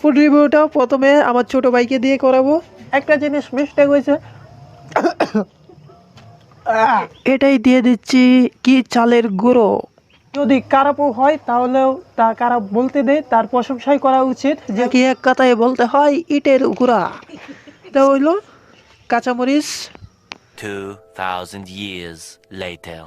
Food রিভিউটা প্রথমে আমার ছোট ভাইকে দিয়ে করাবো। একটা জিনিস মিস্টেক হয়েছে, এটাই দিয়ে দিচ্ছি কি চালের গুঁড়ো। যদি খারাপও হয় তাহলেও তা খারাপ বলতে দেয়, তার প্রশংসাই করা উচিত, যে কি এক কথায় বলতে হয় ইটের গুঁড়া। এটা হইল কাঁচামরিচ। 2000 years later.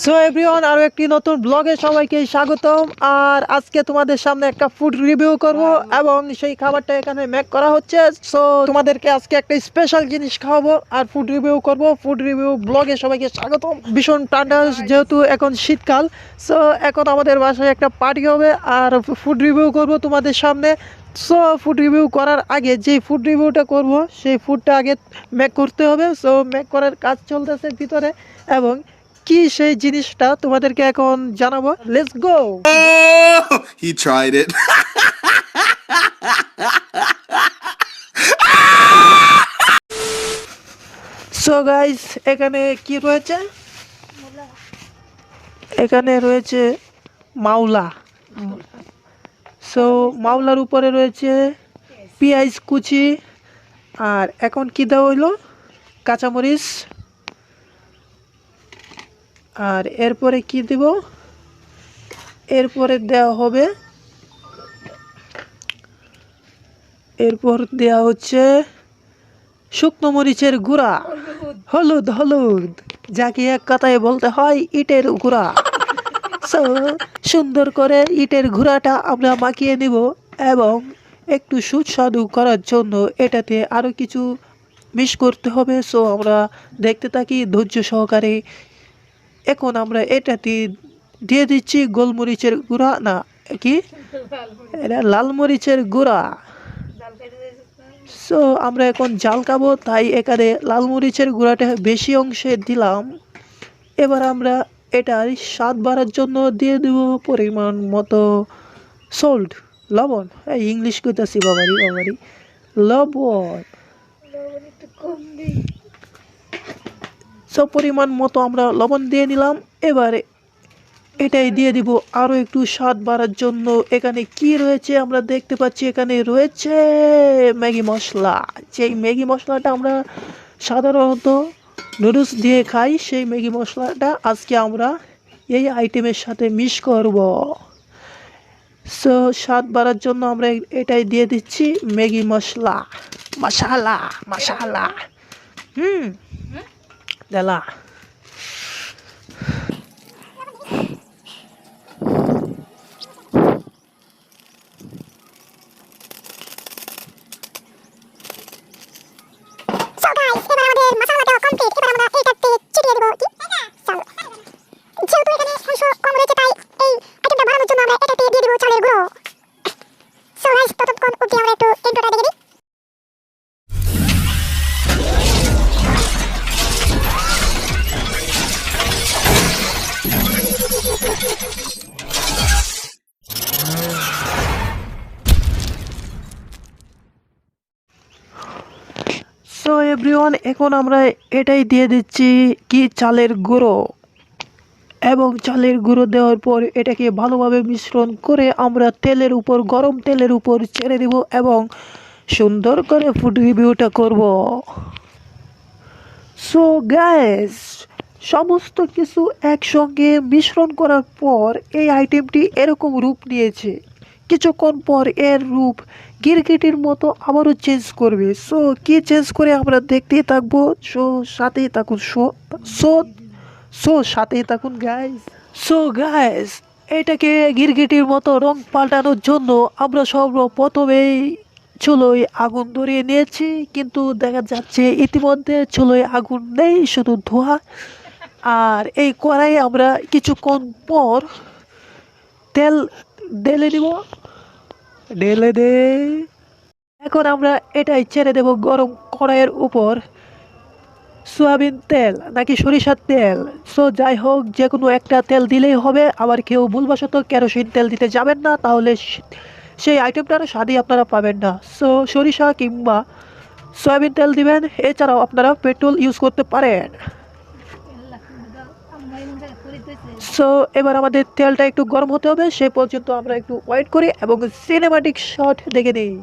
সো এভরিওয়ান, আরো একটি নতুন ব্লগে সবাইকে স্বাগতম। আর আজকে তোমাদের সামনে একটা ফুড রিভিউ করব এবং সেই খাবারটা এখানে মেক করা হচ্ছে। সো তোমাদেরকে আজকে একটা স্পেশাল জিনিস খাওয়াবো আর ফুড রিভিউ করব। ফুড রিভিউ ব্লগে সবাইকে স্বাগতম। ভীষণ ঠান্ডা, যেহেতু এখন শীতকাল, সো এখন আমাদের বাসায় একটা পার্টি হবে আর ফুড রিভিউ করব তোমাদের সামনে। সো ফুড রিভিউ করার আগে যে ফুড রিভিউটা করব সেই ফুডটা আগে মেক করতে হবে। সো মেক করার কাজ চলতেছে ভিতরে, এবং কি সেই জিনিসটা তোমাদেরকে এখন জানাবো। Let's go. He tried it. So guys, এখানে কি রয়েছে? এখানে রয়েছে মাওলা। সো মাওলার উপরে রয়েছে পেঁয়াজ কুচি, আর এখন কি দেওয়া হইলো কাঁচামরিচ, আর এরপরে কি দেব? এরপরে দেওয়া হবে, এরপর দেওয়া হচ্ছে শুকনো মরিচের গুঁড়া, হলুদ হলুদ, যাকে এক কথায় বলতে হয় ইটের গুঁড়া। সো সুন্দর করে ইটের গুঁড়াটা আমরা মাখিয়ে নিব, এবং একটু সুস্বাদু করার জন্য এটাতে আরও কিছু মিক্স করতে হবে। সো আমরা দেখতে থাকি ধৈর্য সহকারে। এখন আমরা এটাতে দিয়ে দিচ্ছি গোলমরিচের গুঁড়া, না কি এটা লাল মরিচের গুঁড়া। সো আমরা এখন জাল খাবো, তাই এখানে লাল মরিচের গুঁড়াটা বেশি অংশে দিলাম। এবার আমরা এটার স্বাদ বাড়ার জন্য দিয়ে দেব পরিমাণ মতো সল্ট, লবণ। এই ইংলিশ কইতাছি বাবারি, লবণ। সো পরিমাণ মতো আমরা লবণ দিয়ে নিলাম। এবারে এটাই দিয়ে দিব আরও একটু স্বাদ বাড়ার জন্য। এখানে কি রয়েছে আমরা দেখতে পাচ্ছি, এখানে রয়েছে ম্যাগি মশলা। যেই ম্যাগি মশলাটা আমরা সাধারণত নুডলস দিয়ে খাই, সেই ম্যাগি মশলাটা আজকে আমরা এই আইটেমের সাথে মিক্স করব। সো স্বাদ বাড়ার জন্য আমরা এটাই দিয়ে দিচ্ছি ম্যাগি মশলা, মশালা। দেলা। সো এভরিওয়ান, এখন আমরা এটাই দিয়ে দিচ্ছি কি চালের গুঁড়ো, এবং চালের গুঁড়ো দেওয়ার পর এটাকে ভালোভাবে মিশ্রণ করে আমরা তেলের উপর, গরম তেলের উপর ছেড়ে দিব এবং সুন্দর করে ফুড রিভিউটা করব। সো গাইস, সমস্ত কিছু একসঙ্গে মিশ্রণ করার পর এই আইটেমটি এরকম রূপ নিয়েছে। কিছুক্ষণ পর এর রূপ গিরগিটির মতো আবারও চেঞ্জ করবে। সো কি চেঞ্জ করে আমরা দেখতেই থাকবো। সো সাথেই থাকুন, সাথেই থাকুন গাইস। সো গাইস, এটাকে গিরগিটির মতো রং পাল্টানোর জন্য আমরা সর্বপ্রথমেই চুলোয় আগুন ধরিয়ে নিয়েছি, কিন্তু দেখা যাচ্ছে ইতিমধ্যে চুলোয় আগুন নেই, শুধু ধোঁয়া। আর এই কড়াইয়ে আমরা কিছুক্ষণ পর তেল ঢেলে দিব, এখন আমরা এটাই ছেড়ে দেব গরম কড়াইয়ের উপর। সয়াবিন তেল নাকি সরিষার তেল, সো যাই হোক, যে কোনো একটা তেল দিলেই হবে। আবার কেউ ভুলবশত কেরোসিন তেল দিতে যাবেন না, তাহলে সেই আইটেমটার স্বাদই আপনারা পাবেন না। সো সরিষা কিংবা সয়াবিন তেল দিবেন, এছাড়াও আপনারা পেট্রোল ইউজ করতে পারেন। সো এবার আমাদের তেলটা একটু গরম হতে হবে, সে পর্যন্ত আমরা একটু ওয়েট করি এবং সিনেমাটিক শট দেখে নিই।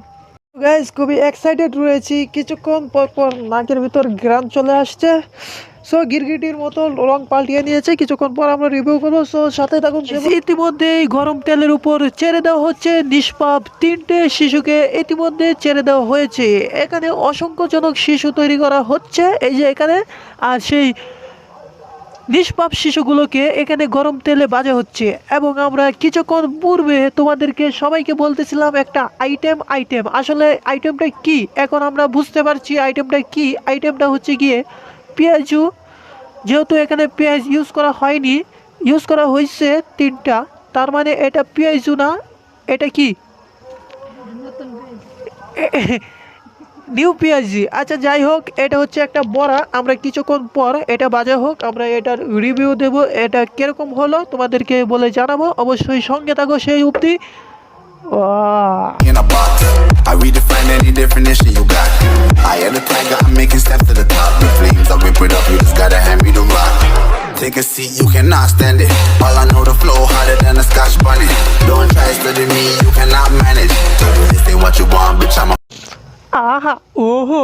গাইস খুবই এক্সাইটেড রয়েছি, কিছুক্ষণ পর পর নাকের ভিতর গ্রাম চলে আসছে। সো গিরগিটির মতো রং পাল্টিয়ে নিয়েছে, কিছুক্ষণ পর আমরা রিভিউ করবো। সো সাথে থাকুন। ইতিমধ্যেই গরম তেলের উপর ছেড়ে দেওয়া হচ্ছে নিষ্পাপ 3টে শিশুকে, ইতিমধ্যে ছেড়ে দেওয়া হয়েছে। এখানে অসংখ্যজনক শিশু তৈরি করা হচ্ছে, এই যে এখানে। আর সেই নিষ্পাপ শিশুগুলোকে এখানে গরম তেলে ভাজা হচ্ছে। এবং আমরা কিছুক্ষণ পূর্বে তোমাদেরকে সবাইকে বলতেছিলাম একটা আইটেম, আসলে আইটেমটা কি এখন আমরা বুঝতে পারছি। আইটেমটা কি? আইটেমটা হচ্ছে গিয়ে পেঁয়াজু। যেহেতু এখানে পেঁয়াজ ইউজ করা হয়নি, ইউজ করা হয়েছে 3টা, তার মানে এটা পেঁয়াজু না, এটা কি নিউ পেঁয়াজি। আচ্ছা যাই হোক, এটা হচ্ছে একটা বড়া। আমরা কিছুক্ষণ পর এটা বাজা হোক, আমরা এটার রিভিউ দেব, এটা কিরকম হলো তোমাদেরকে বলে জানাবো। অবশ্যই সঙ্গে থাকো সেই অবধি। In a box, I redefine any definition you got. I am the tiger, I'm making steps to the top. The flames, I whip it up, you just gotta hand me the rock. Take a seat, you cannot stand it. All I know, the flow harder than a scotch bunny. Don't try studying me, you cannot manage. This ain't what you want, bitch, I'm a আহা ওহো,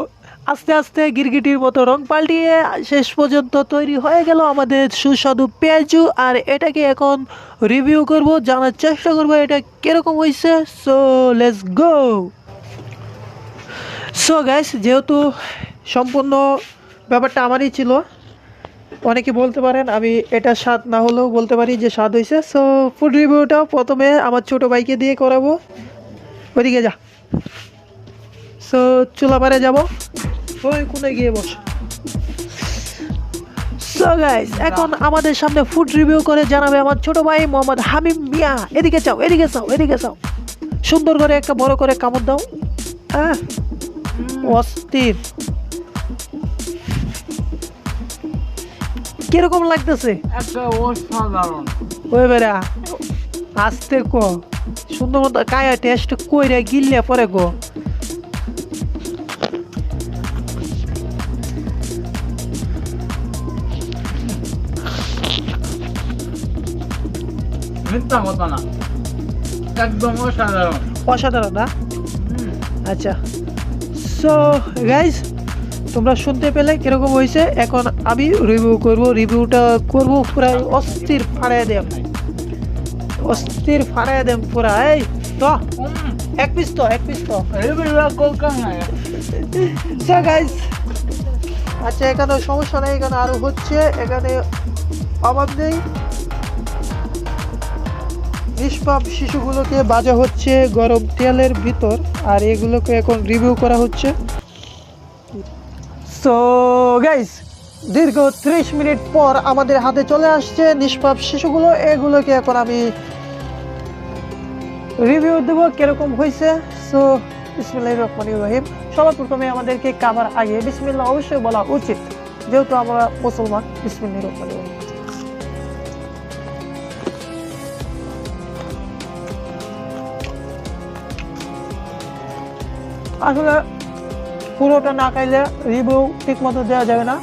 আস্তে আস্তে গিরগিটির মতো রং পাল্টিয়ে শেষ পর্যন্ত তৈরি হয়ে গেল আমাদের সুস্বাদু পেঁয়াজু। আর এটাকে এখন রিভিউ করব, জানার চেষ্টা করব এটা কিরকম হয়েছে। So let's go. So guys, যেহেতু সম্পূর্ণ ব্যাপারটা আমারই ছিল, অনেকে বলতে পারেন আমি এটা স্বাদ না হলেও বলতে পারি যে স্বাদ হয়েছে। সো ফুড রিভিউটা প্রথমে আমার ছোটো ভাইকে দিয়ে করাবো। ওইদিকে যা। সো চুলাপাড়ে যাব, ওই কোনে গিয়ে বস। সো গাইস, এখন আমাদের সামনে ফুড রিভিউ করে জানাবে আমার ছোট ভাই মোহাম্মদ হামিম মিয়া। এদিকে চাও, এদিকে চাও, এদিকে চাও। সুন্দর করে একটা বড় করে কামড় দাও। অস্থির। কিরকম লাগতেছে? একটা অসাধারণ। ওই বেড়া আস্তে কো, সুন্দর মতো কায়া টেস্ট কইরা গিললে পরে গো। মিথ্যা কথা না, একদম অসাধারণ। অসাধারণ না? আচ্ছা, সো গাইজ তোমরা শুনতে পেলে কিরকম হয়েছে। এখন আমি রিভিউ করব, রিভিউটা করব পুরা অস্থির ফাড়াই দেম, অস্থির ফাড়াই দেম পুরা। এই তো এক পিস তো, এক পিস তো। সো গাইজ, আচ্ছা এখানে সমস্যা নেই, এখানে আরো হচ্ছে, এখানে অভাব নেই। নিষ্পাপ শিশুগুলোকে ভাজা হচ্ছে গরম তেলের ভিতর, আর এগুলোকে এখন রিভিউ করা হচ্ছে। সো গাইস, দীর্ঘ 30 মিনিট পর আমাদের হাতে চলে আসছে নিষ্পাপ শিশুগুলো। এগুলোকে এখন আমি রিভিউ দেবো কিরকম হয়েছে। সো বিসমিল্লাহির রহমানির রহিম। সবার প্রথমে আমাদেরকে খাবার আগে বিসমিল্লাহ অবশ্যই বলা উচিত, যেহেতু আমরা মুসলমান। বিসমিল্লাহির রহমানির রহিম। আসলে পুরোটা না খাইলে রিভিউ ঠিক মতো দেওয়া যাবে না।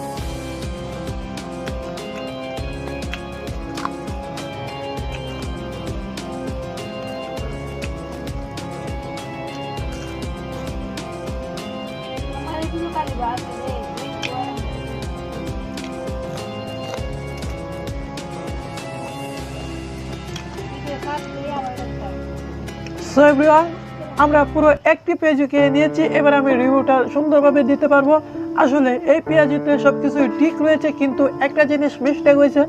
সো এভরিওয়ান, আমরা পুরো একটি পেঁয়াজুকে নিয়েছি, এবার আমি রিভিউটা সুন্দরভাবে দিতে পারবো। আসলে এই পেঁয়াজুতে সবকিছু ঠিক রয়েছে, কিন্তু একটা জিনিস মিস্টেক হয়েছে।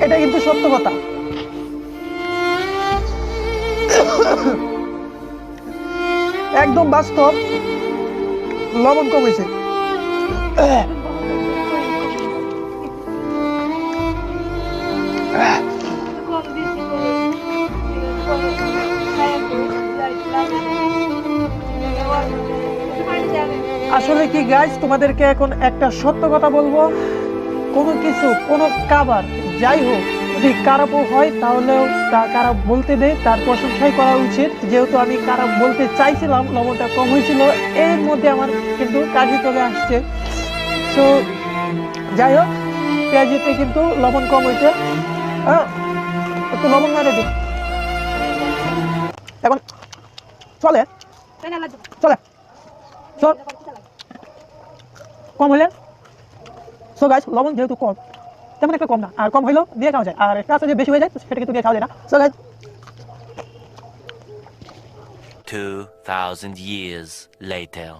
এটা কিন্তু সত্য কথা। একদম বাস্তব, লবণ কম হয়েছে। আসলে কি গাইস, তোমাদেরকে এখন একটা সত্য কথা বলবো। কোনো কিছু, কোনো খাবার যাই হোক, যদি খারাপও হয় তাহলেও তা খারাপ বলতে দেয়, তার প্রশংসাই করা উচিত। যেহেতু আমি খারাপ বলতে চাইছিলাম, লবণটা কম হয়েছিল, এর মধ্যে আমার কিন্তু কাজে চলে আসছে। সো যাই হোক, পেঁয়াজিতে কিন্তু লবণ কম হয়েছে। একটু লবণ মেরে দিন। এখন চলে চলে চল কম হলে সো গাইস লবণ যেহেতু কম তেমন একটা কম না, আর কম হইলেও দিয়ে খাওয়া যায়, আর একটা আছে যে বেশি হয়ে যায় সেটা কিন্তু দিয়ে খাওয়া যায় না। So guys 2,000 years later.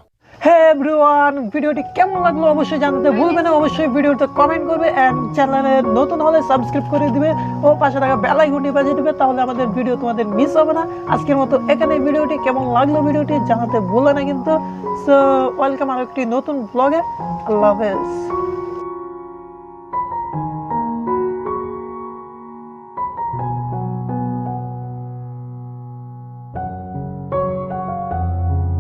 Hey everyone, ভিডিওটি কেমন লাগলো অবশ্যই জানাতে ভুলবে না, অবশ্যই ভিডিওতে কমেন্ট করবে এন্ড চ্যানেলে নতুন হলে সাবস্ক্রাইব করে দিবে ও পাশে থাকা বেল আইকনটি বাজিয়ে দিবে, তাহলে আমাদের ভিডিও তোমাদের মিস হবে না। আজকের মতো এখানে ভিডিওটি কেমন লাগলো ভিডিওটি জানাতে ভুলবে না কিন্তু। সো ওয়েলকাম আর একটি নতুন ব্লগে। আল্লাহ হাফেজ।